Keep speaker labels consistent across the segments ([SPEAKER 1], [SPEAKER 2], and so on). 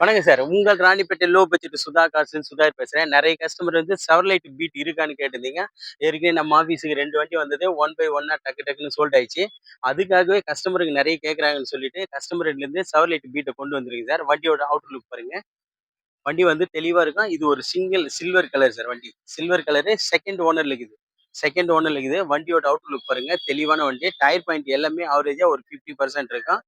[SPEAKER 1] வணக்கம் சார். உங்கள் Ranipet low budget Sudha கார்ஸ்ன்னு Sudhakar பேசுறேன். நெறைய கஸ்டமர் வந்து செவர்லைட் பீட் இருக்கான்னு கேட்டிருந்தீங்க. ஏற்கனவே நம்ம ஆஃபீஸுக்கு 2 வண்டி வந்தது. ஒன் பை ஒன்னா டக்கு டக்குன்னு சோல்ட் ஆயிடுச்சு. அதுக்காகவே கஸ்டமருக்கு நெறைய கேட்கறாங்கன்னு சொல்லிட்டு, கஸ்டமர் எண்ட்லேருந்து செவர்லைட் பீட்ட கொண்டு வந்திருக்கேன் சார். வண்டியோட அவுட்டர் லுக் பாருங்க. வண்டி வந்து தெளிவா இருக்கும். இது ஒரு சில்வர் கலர் சார் வண்டி. சில்வர் கலரு 2ண்ட் ஓனர்ல இருக்குது. 2ண்ட் ஓனர்ல இருக்குது. வண்டியோட அவுட்டர் லுக் பாருங்க. தெளிவான வண்டி. டயர் பாயிண்ட் எல்லாமே ஆவரேஜா ஒரு 50% இருக்கும்.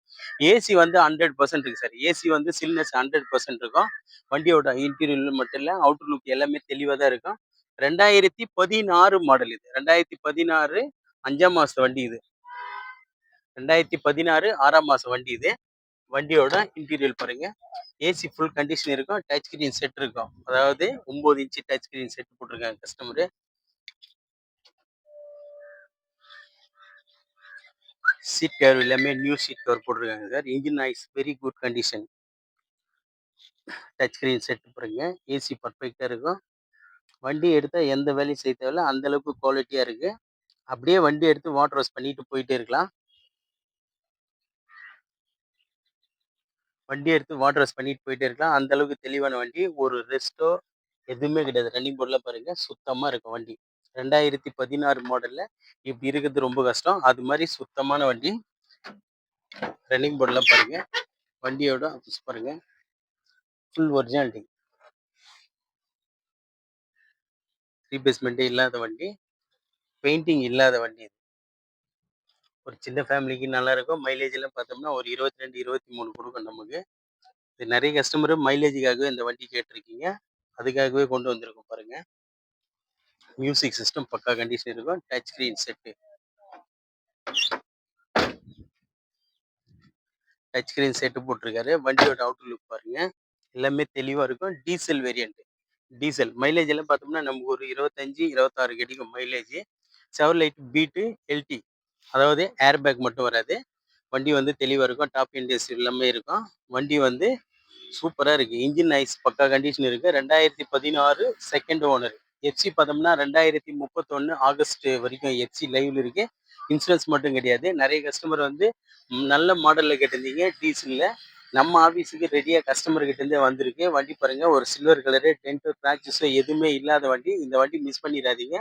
[SPEAKER 1] ஏசி வந்து 100% இருக்கு சார். ஏசி வந்து சில்னஸ் 100% இருக்கும். வண்டியோட இன்டீரியர் மட்டும் இல்ல, அவுட்டர் லுக் எல்லாமே தெளிவா தான் இருக்கும். 2016 மாடல் இது. 2016 5ஆம் மாசத்து வண்டி இது. 2016 6ஆம் மாசம் வண்டி இது. வண்டியோட இன்டீரியர் பாருங்க. ஏசி ஃபுல் கண்டிஷன் இருக்கும். டச் ஸ்கிரீன் செட் இருக்கும். அதாவது 9 இன்ச் டச் ஸ்கிரீன் செட் போட்டிருக்காங்க கஸ்டமரு. சீட் கவர் எல்லாமே நியூ சீட் கவர் போட்டிருக்காங்க sir. Engine noise very good condition. Touch screen set பாருங்க. ஏசி பர்ஃபெக்ட்டா இருக்கும். வண்டி எடுத்தா எந்த வேலையும் செய்ய தேவையில்ல. அந்த அளவுக்கு குவாலிட்டியா இருக்கு. அப்படியே வண்டி எடுத்து வாட்டர் வாஷ் பண்ணிட்டு போயிட்டே இருக்கலாம். வண்டி எடுத்து வாட்டர் வாஷ் பண்ணிட்டு போயிட்டே இருக்கலாம். அந்த அளவுக்கு தெளிவான வண்டி. ஒரு ரெஸ்ட்டோ எதுவுமே கிடையாது. ரன்னிங் போர்ட்லாம் பாருங்க. சுத்தமா இருக்கும் வண்டி. 2016 மாடல்ல இப்படி இருக்கிறது ரொம்ப கஷ்டம். அது மாதிரி சுத்தமான வண்டி. ரன்னிங் போர்ட்லாம் பாருங்க. வண்டியோட ஆஃபீஸ் பாருங்க. Full originality. ரீப்ளேஸ்மெண்ட்டே இல்லாத வண்டி. பெயிண்டிங் இல்லாத வண்டி இது. ஒரு சின்ன ஃபேமிலிக்கு நல்லாயிருக்கும். மைலேஜ்லாம் பார்த்தோம்னா ஒரு 22, 23 குடுக்கும் நமக்கு. இது நெறைய கஸ்டமரு மைலேஜுக்காகவே இந்த வண்டி கேட்டிருக்கீங்க. அதுக்காகவே கொண்டு வந்திருக்கோம் பாருங்க. மியூசிக் சிஸ்டம் பக்கா கண்டிஷன் இருக்கும். Touch screen set. Touch screen set போட்டிருக்காரு. வண்டியோட அவுட்டர் லுக் பாருங்க. எல்லாமே தெளிவா இருக்கும். Diesel variant. டீசல் மைலேஜ் எல்லாம் பார்த்தோம்னா நமக்கு ஒரு 25, 26 கிடைக்கும் மைலேஜ். Chevrolet beat LT. அதாவது ஏர் பேக் மட்டும் வராது. வண்டி வந்து தெளிவா இருக்கும். டாப் இண்டியஸ் எல்லாமே இருக்கும். வண்டி வந்து சூப்பரா இருக்கு. இன்ஜின் நாய்ஸ் பக்கா கண்டிஷன் இருக்கு. 2016 2ண்ட் ஓனர். எஃப்சி பார்த்தோம்னா 2031 ஆகஸ்ட் வரைக்கும் எஃப்சி லைவ்ல இருக்கு. இன்சூரன்ஸ் மட்டும் கிடையாது. நெறைய கஸ்டமர் வந்து நல்ல மாடல்ல கேட்டிருந்தீங்க டீசல்ல. நம்ம ஆஃபீஸுக்கு ரெடியா கஸ்டமர் கிட்ட இருந்தே வந்திருக்கு. வண்டி பாருங்க ஒரு சில்வர் கலரு டென்ட்டோ ஸ்க்ராச்சஸோ எதுவுமே இல்லாத வண்டி. இந்த வண்டி மிஸ் பண்ணிடாதீங்க.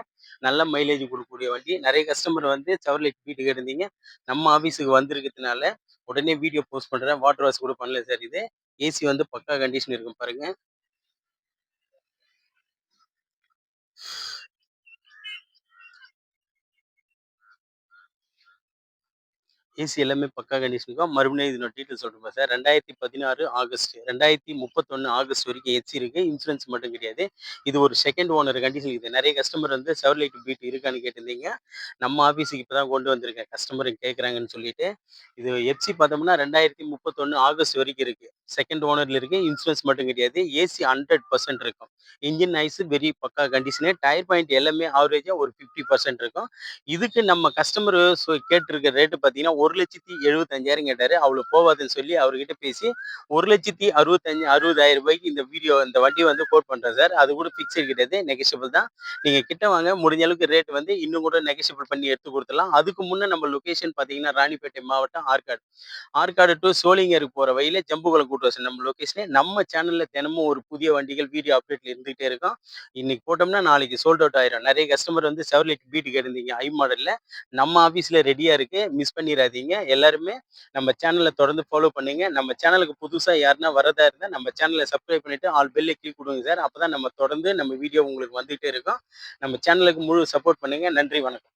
[SPEAKER 1] நல்ல மைலேஜ் குடுக்கக்கூடிய வண்டி. நெறைய கஸ்டமர் வந்து செவர்லைட் பீட் கேட்டிருந்தீங்க. நம்ம ஆஃபீஸுக்கு வந்திருக்கிறதுனால உடனே வீடியோ போஸ்ட் பண்றேன். வாட்டர் வாஷ் கூட பண்ணல சார் இது. ஏசி வந்து பக்கா கண்டிஷன் இருக்கும் பாருங்க. ஏசி எல்லாமே பக்கா கண்டிஷன் இருக்கும். மறுபடியும் இதனோட டீட்டெயில் சொல்லட்டுமா சார்? 2016 ஆகஸ்ட், 2031 ஆகஸ்ட் வரைக்கும் எஃப்சி இருக்கு. இன்சூரன்ஸ் மட்டும் கிடையாது. இது ஒரு 2ண்ட் ஓனர் கண்டிஷன் இருக்குது. நெறைய கஸ்டமர் வந்து செவர்லைட் பீட் இருக்கான்னு கேட்டிருந்தீங்க. நம்ம ஆஃபீஸுக்கு இப்ப தான் கொண்டு வந்திருக்கேன். கஸ்டமர் கேட்குறாங்கன்னு சொல்லிட்டு. இது எஃப்சி பார்த்தோம்னா 2031 ஆகஸ்ட் வரைக்கும் இருக்கு. 2ண்ட் ஓனர்ல இருக்கு. இன்சூரன்ஸ் மட்டும் கிடையாது. ஏசி 100% இருக்கும். இன்ஜின் நாய்ஸ் வெரி பக்கா கண்டிஷனு. டயர் பாயிண்ட் எல்லாமே ஆவரேஜா ஒரு 50% இருக்கும். இதுக்கு நம்ம கஸ்டமர் கேட்டிருக்க ரேட்டு பார்த்தீங்கன்னா, 1,75,000 கேட்டாரு. அவ்வளோ போவாதுன்னு சொல்லி அவர்கிட்ட பேசி 1,65,000 இந்த வண்டி வந்து கோட் பண்றேன் சார். அது கூட ஃபிக்ஸட் கிடையாது. நெகோஷியபிள் தான். நீங்க கிட்ட வாங்க. முடிஞ்ச அளவுக்கு ரேட் வந்து இன்னும் கூட நெகோஷியபிள் பண்ணி எடுத்து குடுத்துடலாம். அதுக்கு முன்ன நம்ம லொகேஷன் பார்த்தீங்கன்னா, ராணிப்பேட்டை மாவட்டம் ஆற்காடு. ஆற்காடு டூ சோளிங்கருக்கு போற வழியில ஜம்புகுளம் கூட்ரோடு நம்ம லொகேஷனு. நம்ம சேனல்ல தினமும் ஒரு புதிய வண்டிகள் வீடியோ அப்டேட்ல இருந்துகிட்டே இருக்கும். இன்னைக்கு போட்டோம்னா நாளைக்கு சோல்ட் அவுட் ஆயிரும். நெறைய கஸ்டமர் வந்து செவர்லைட் பீட் கேட்டிருந்தீங்க ஐ மாடல்ல. நம்ம ஆஃபீஸ்ல ரெடியா இருக்கு. மிஸ் பண்ணிறாதீங்க. எல்லாருமே நம்ம சேனல தொடர்ந்து ஃபாலோ பண்ணுங்க. நம்ம சேனலுக்கு புதுசா யாருன்னா வரதா இருந்தா நம்ம சேனல சப்ஸ்கிரைப் பண்ணிட்டு ஆல் பெல்ல கிளிக் குடுங்க சார். அப்பதான் நம்ம தொடர்ந்து நம்ம வீடியோ உங்களுக்கு வந்துட்டே இருக்கும். நம்ம சேனலுக்கு முழு சப்போர்ட் பண்ணுங்க. நன்றி, வணக்கம்.